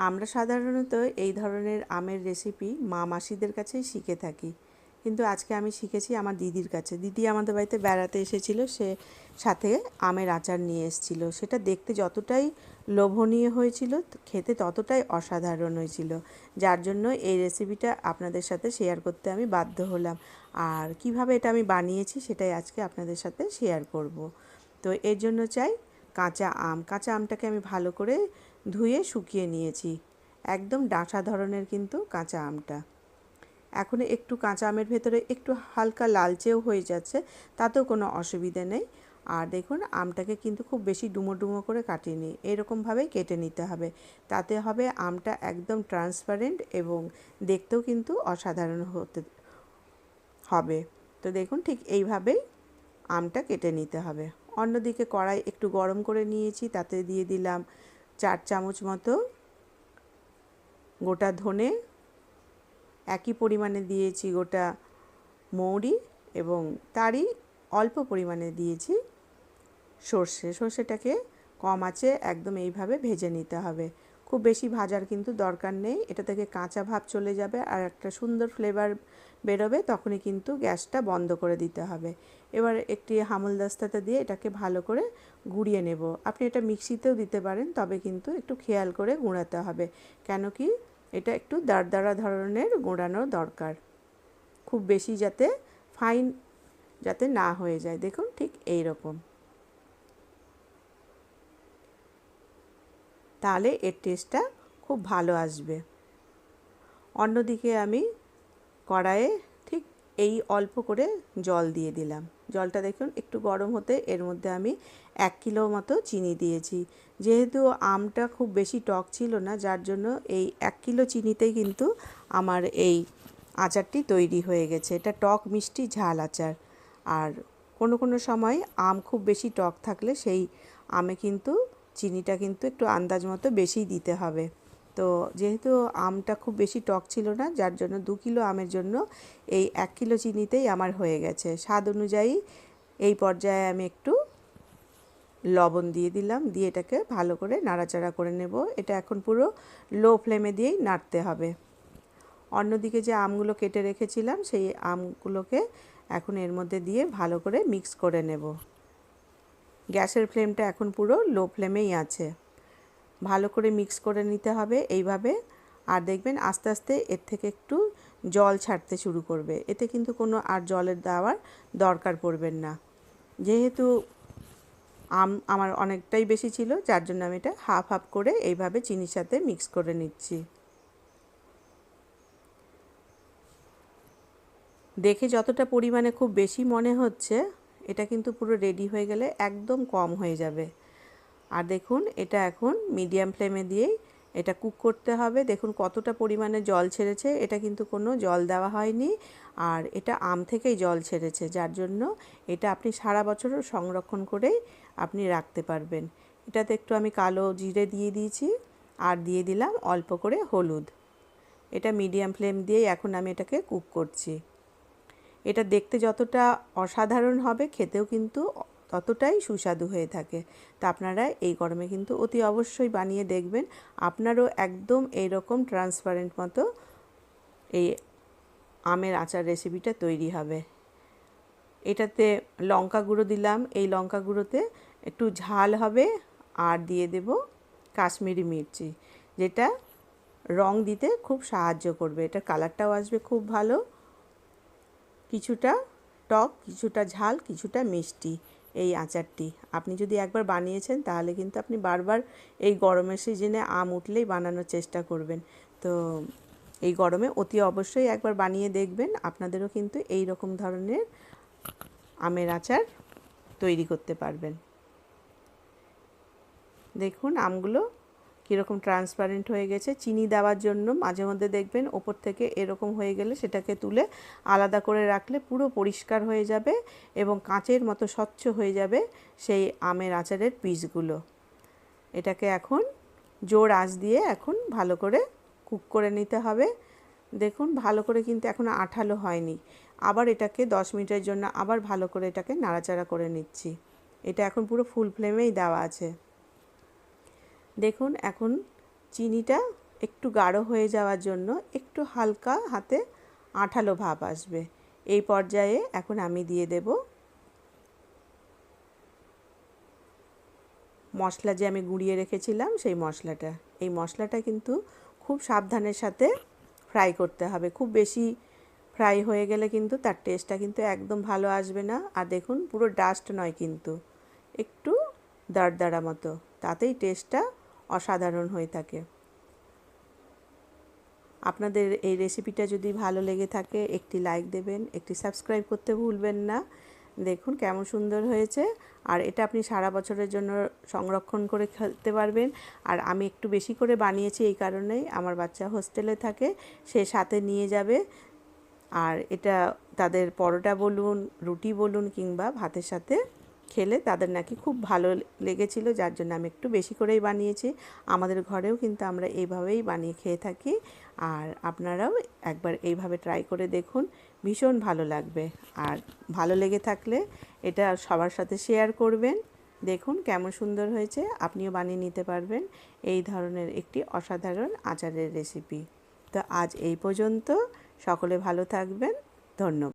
আমরা সাধারণত এই ধরনের আমের রেসিপি মা মাসিদের কাছেই শিখে থাকি, কিন্তু আজকে আমি শিখেছি আমার দিদির কাছে। দিদি আমাদের বাড়িতে বেড়াতে এসেছিল, সে সাথে আমের আচার নিয়ে এসেছিল। সেটা দেখতে যতটাই লোভনীয় হয়েছিল, খেতে ততটাই অসাধারণ হয়েছিল, যার জন্য এই রেসিপিটা আপনাদের সাথে শেয়ার করতে আমি বাধ্য হলাম। আর কিভাবে এটা আমি বানিয়েছি সেটাই আজকে আপনাদের সাথে শেয়ার করব। তো এর জন্য চাই কাঁচা আম। কাঁচা আমটাকে আমি ভালো করে ধুয়ে শুকিয়ে নিয়েছি, একদম ডাঁটা ধরনের কিন্তু কাঁচা আমটা। এখন একটু কাঁচা আমের ভেতরে একটু হালকা লালচেও হয়ে যাচ্ছে, তাতেও কোনো অসুবিধে নেই। আর দেখুন আমটাকে কিন্তু খুব বেশি ডুমো ডুমো করে কাটিনি, এরকমভাবেই কেটে নিতে হবে। তাতে হবে আমটা একদম ট্রান্সপারেন্ট এবং দেখতেও কিন্তু অসাধারণ হতে হবে। তো দেখুন ঠিক এইভাবেই আমটা কেটে নিতে হবে। অন্যদিকে কড়াই একটু গরম করে নিয়েছি, তাতে দিয়ে দিলাম 4 চামচ মতো গোটা ধনে, একই পরিমাণে দিয়েছি গোটা মৌরি এবং তারই অল্প পরিমাণে দিয়েছি সর্ষে। সর্ষেটাকে কম আঁচে একদম এইভাবে ভেজে নিতে হবে। খুব বেশি ভাজার কিন্তু দরকার নেই, এটা থেকে কাঁচা ভাব চলে যাবে আর একটা সুন্দর ফ্লেভার বেরোবে, তখনই কিন্তু গ্যাসটা বন্ধ করে দিতে হবে। এবার একটি হামলদাস্তাতে দিয়ে এটাকে ভালো করে গুঁড়িয়ে নেব। আপনি এটা মিক্সিতেও দিতে পারেন, তবে কিন্তু একটু খেয়াল করে গুঁড়াতে হবে, কেন কি এটা একটু দারদারা ধরনের গুঁড়ানো দরকার, খুব বেশি যাতে ফাইন যাতে না হয়ে যায়। দেখুন ঠিক এই রকম, তাহলে এর টেস্টটা খুব ভালো আসবে। অন্যদিকে আমি কড়াইয়ে ঠিক এই অল্প করে জল দিয়ে দিলাম। জলটা দেখুন একটু গরম হতে এর মধ্যে আমি 1 কিলো মতো চিনি দিয়েছি। যেহেতু আমটা খুব বেশি টক ছিল না, যার জন্য এই 1 কিলো চিনিতেই কিন্তু আমার এই আচারটি তৈরি হয়ে গেছে। এটা টক মিষ্টি ঝাল আচার। আর কোনো সময় আম খুব বেশি টক থাকলে সেই আমে কিন্তু চিনিটা কিন্তু একটু আন্দাজ মতো বেশিই দিতে হবে। তো যেহেতু আমটা খুব বেশি টক ছিল না, যার জন্য 2 কিলো আমের জন্য এই 1 কিলো চিনিতেই আমার হয়ে গেছে। স্বাদ অনুযায়ী এই পর্যায়ে আমি একটু লবণ দিয়ে দিলাম, দিয়ে এটাকে ভালো করে নাড়াচাড়া করে নেব। এটা এখন পুরো লো ফ্লেমে দিয়েই নাড়তে হবে। অন্যদিকে যে আমগুলো কেটে রেখেছিলাম সেই আমগুলোকে এখন এর মধ্যে দিয়ে ভালো করে মিক্স করে নেব। গ্যাসের ফ্লেমটা এখন পুরো লো ফ্লেমেই আছে। ভালো করে মিক্স করে নিতে হবে এইভাবে। আর দেখবেন আস্তে আস্তে এর থেকে একটু জল ছাড়তে শুরু করবে, এতে কিন্তু কোনো আর জলের দেওয়ার দরকার পড়বে না। যেহেতু আমার অনেকটাই বেশি ছিল, যার জন্য আমি এটা হাফ হাফ করে এইভাবে চিনির সাথে মিক্স করে নিচ্ছি। দেখে যতটা পরিমাণে খুব বেশি মনে হচ্ছে, এটা কিন্তু পুরো রেডি হয়ে গেলে একদম কম হয়ে যাবে। আর দেখুন এটা এখন মিডিয়াম ফ্লেমে দিয়েই এটা কুক করতে হবে। দেখুন কতটা পরিমাণে জল ছেড়েছে, এটা কিন্তু কোনো জল দেওয়া হয়নি, আর এটা আম থেকেই জল ছেড়েছে, যার জন্য এটা আপনি সারা বছরও সংরক্ষণ করেই আপনি রাখতে পারবেন। এটাতে একটু আমি কালো জিরে দিয়ে দিয়েছি আর দিয়ে দিলাম অল্প করে হলুদ। এটা মিডিয়াম ফ্লেম দিয়েই এখন আমি এটাকে কুক করছি। এটা দেখতে যতটা অসাধারণ হবে, খেতেও কিন্তু ততটাই সুস্বাদু হয়ে থাকে। তো আপনারা এই গরমে কিন্তু অতি অবশ্যই বানিয়ে দেখবেন, আপনারও একদম এইরকম ট্রান্সপারেন্ট মতো এই আমের আচার রেসিপিটা তৈরি হবে। এটাতে লঙ্কা গুঁড়ো দিলাম, এই লঙ্কা গুঁড়োতে একটু ঝাল হবে, আর দিয়ে দেব কাশ্মীরি মির্চি, যেটা রং দিতে খুব সাহায্য করবে। এটা কালারটাও আসবে খুব ভালো, কিছুটা টক, কিছুটা ঝাল, কিছুটা মিষ্টি এই আচারটি। আপনি যদি একবার বানিয়েছেন তাহলে কিন্তু আপনি বারবার এই গরমের সিজনে আম উঠলেই বানানোর চেষ্টা করবেন। তো এই গরমে অতি অবশ্যই একবার বানিয়ে দেখবেন, আপনাদেরও কিন্তু এই রকম ধরনের আমের আচার তৈরি করতে পারবেন। দেখুন আমগুলো কীরকম ট্রান্সপারেন্ট হয়ে গেছে। চিনি দেওয়ার জন্য মাঝে মধ্যে দেখবেন ওপর থেকে এরকম হয়ে গেলে সেটাকে তুলে আলাদা করে রাখলে পুরো পরিষ্কার হয়ে যাবে এবং কাঁচের মতো স্বচ্ছ হয়ে যাবে সেই আমের আচারের পিসগুলো। এটাকে এখন জোর আঁচ দিয়ে এখন ভালো করে কুক করে নিতে হবে। দেখুন ভালো করে কিন্তু এখনও আঠালো হয়নি, আবার এটাকে 10 মিনিটের জন্য আবার ভালো করে এটাকে নাড়াচাড়া করে নিচ্ছি। এটা এখন পুরো ফুল ফ্লেমেই দেওয়া আছে। দেখুন এখন চিনিটা একটু গাঢ় হয়ে যাওয়ার জন্য একটু হালকা হাতে আঠালো ভাব আসবে। এই পর্যায়ে এখন আমি দিয়ে দেব মশলা যে আমি গুঁড়িয়ে রেখেছিলাম সেই মশলাটা। এই মশলাটা কিন্তু খুব সাবধানের সাথে ফ্রাই করতে হবে। খুব বেশি ফ্রাই হয়ে গেলে কিন্তু তার টেস্টটা কিন্তু একদম ভালো আসবে না। আর দেখুন পুরো ডাস্ট নয় কিন্তু, একটু দাঁড়দাড়া মতো, তাতেই টেস্টটা অসাধারণ হয়ে থাকে। আপনাদের এই রেসিপিটা যদি ভালো লেগে থাকে একটি লাইক দেবেন, একটি সাবস্ক্রাইব করতে ভুলবেন না। দেখুন কেমন সুন্দর হয়েছে। আর এটা আপনি সারা বছরের জন্য সংরক্ষণ করে খেতে পারবেন। আর আমি একটু বেশি করে বানিয়েছি এই কারণেই, আমার বাচ্চা হোস্টেলে থাকে, সে সাথে নিয়ে যাবে। আর এটা তাদের পরোটা বলুন, রুটি বলুন কিংবা ভাতের সাথে খেলে তাদের নাকি খুব ভালো লেগেছিল, যার জন্য আমি একটু বেশি করেই বানিয়েছি। আমাদের ঘরেও কিন্তু আমরা এইভাবেই বানিয়ে খেয়ে থাকি। আর আপনারাও একবার এইভাবে ট্রাই করে দেখুন, ভীষণ ভালো লাগবে। আর ভালো লেগে থাকলে এটা সবার সাথে শেয়ার করবেন। দেখুন কেমন সুন্দর হয়েছে, আপনিও বানিয়ে নিতে পারবেন এই ধরনের একটি অসাধারণ আচারের রেসিপি। তো আজ এই পর্যন্ত, সকলে ভালো থাকবেন, ধন্যবাদ।